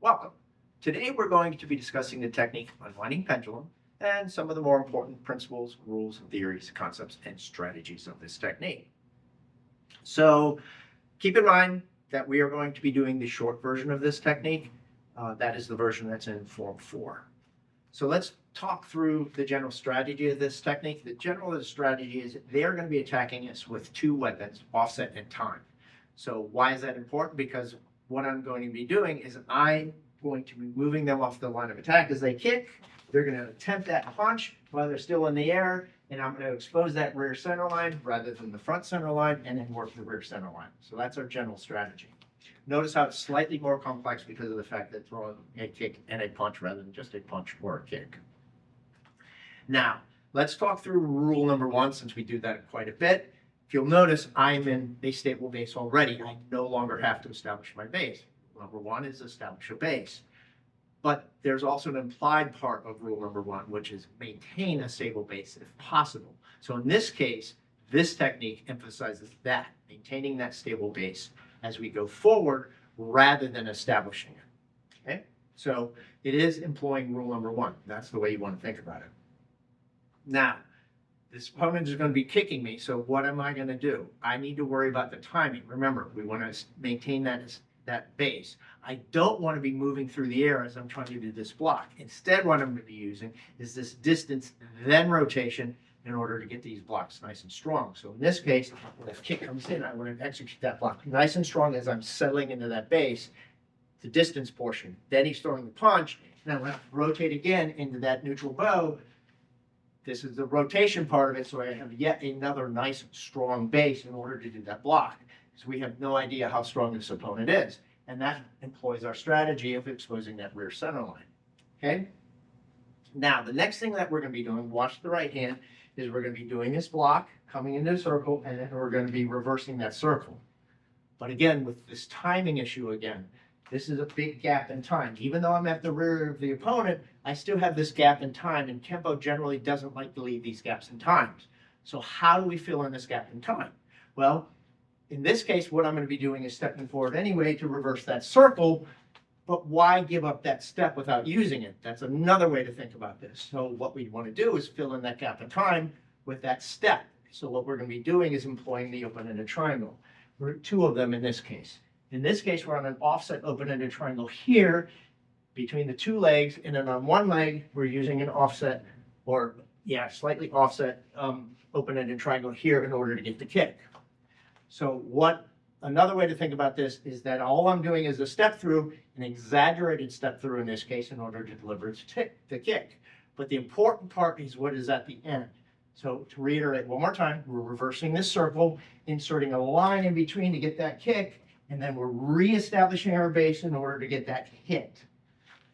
Welcome. Today we're going to be discussing the technique Unwinding Pendulum and some of the more important principles, rules, theories, concepts, and strategies of this technique. So keep in mind that we are going to be doing the short version of this technique. That is the version that's in Form 4. So let's talk through the general strategy of this technique. The general strategy is they're going to be attacking us with two weapons, offset and time. So why is that important? Because what I'm going to be doing is I'm going to be moving them off the line of attack as they kick. They're going to attempt that punch while they're still in the air, and I'm going to expose that rear center line rather than the front center line, and then work the rear center line. So that's our general strategy. Notice how it's slightly more complex because of the fact that throwing a kick and a punch rather than just a punch or a kick. Now, let's talk through rule number 1, since we do that quite a bit. If you'll notice, I'm in a stable base already. I no longer have to establish my base. Number 1 is establish a base. But there's also an implied part of rule number 1, which is maintain a stable base if possible. So in this case, this technique emphasizes that, maintaining that stable base as we go forward rather than establishing it. Okay? So it is employing rule number 1. That's the way you want to think about it. Now, this opponent is going to be kicking me, so what am I going to do? I need to worry about the timing. Remember, we want to maintain that base. I don't want to be moving through the air as I'm trying to do this block. Instead, what I'm going to be using is this distance, then rotation, in order to get these blocks nice and strong. So in this case, when the kick comes in, I want to execute that block nice and strong as I'm settling into that base, the distance portion. Then he's throwing the punch, and I'm going to rotate again into that neutral bow. This is the rotation part of it, so I have yet another nice strong base in order to do that block. So we have no idea how strong this opponent is. And that employs our strategy of exposing that rear center line. Okay? Now, the next thing that we're going to be doing, watch the right hand, is we're going to be doing this block, coming into a circle, and then we're going to be reversing that circle. But again, with this timing issue again, this is a big gap in time. Even though I'm at the rear of the opponent, I still have this gap in time, and Kenpo generally doesn't like to leave these gaps in times. So how do we fill in this gap in time? Well, in this case, what I'm going to be doing is stepping forward anyway to reverse that circle, but why give up that step without using it? That's another way to think about this. So what we want to do is fill in that gap in time with that step. So what we're going to be doing is employing the open-ended triangle. We're two of them in this case. In this case, we're on an offset open-ended triangle here between the two legs, and then on one leg, we're using an offset, or slightly offset open-ended triangle here in order to get the kick. So another way to think about this is that all I'm doing is a step through, an exaggerated step through in this case, in order to deliver the kick. But the important part is what is at the end. So to reiterate one more time, we're reversing this circle, inserting a line in between to get that kick, and then we're reestablishing our base in order to get that hit.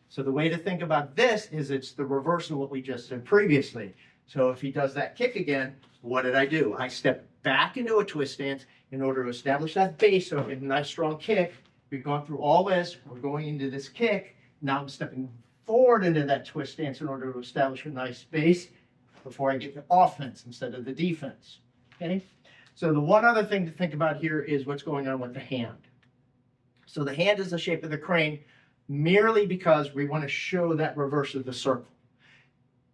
So the way to think about this is it's the reverse of what we just said previously. So if he does that kick again, what did I do? I step back into a twist stance in order to establish that base, so I get a nice strong kick. We've gone through all this, we're going into this kick. Now I'm stepping forward into that twist stance in order to establish a nice base before I get the offense instead of the defense. Okay? So the one other thing to think about here is what's going on with the hand. So the hand is the shape of the crane merely because we want to show that reverse of the circle.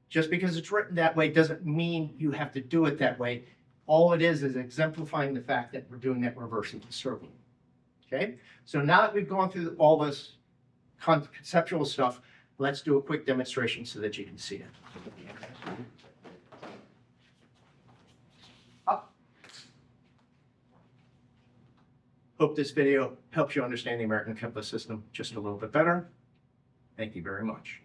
Just because it's written that way doesn't mean you have to do it that way. All it is exemplifying the fact that we're doing that reverse of the circle. Okay? So now that we've gone through all this conceptual stuff, let's do a quick demonstration so that you can see it. Up. Hope this video helps you understand the American Kenpo system just a little bit better. Thank you very much.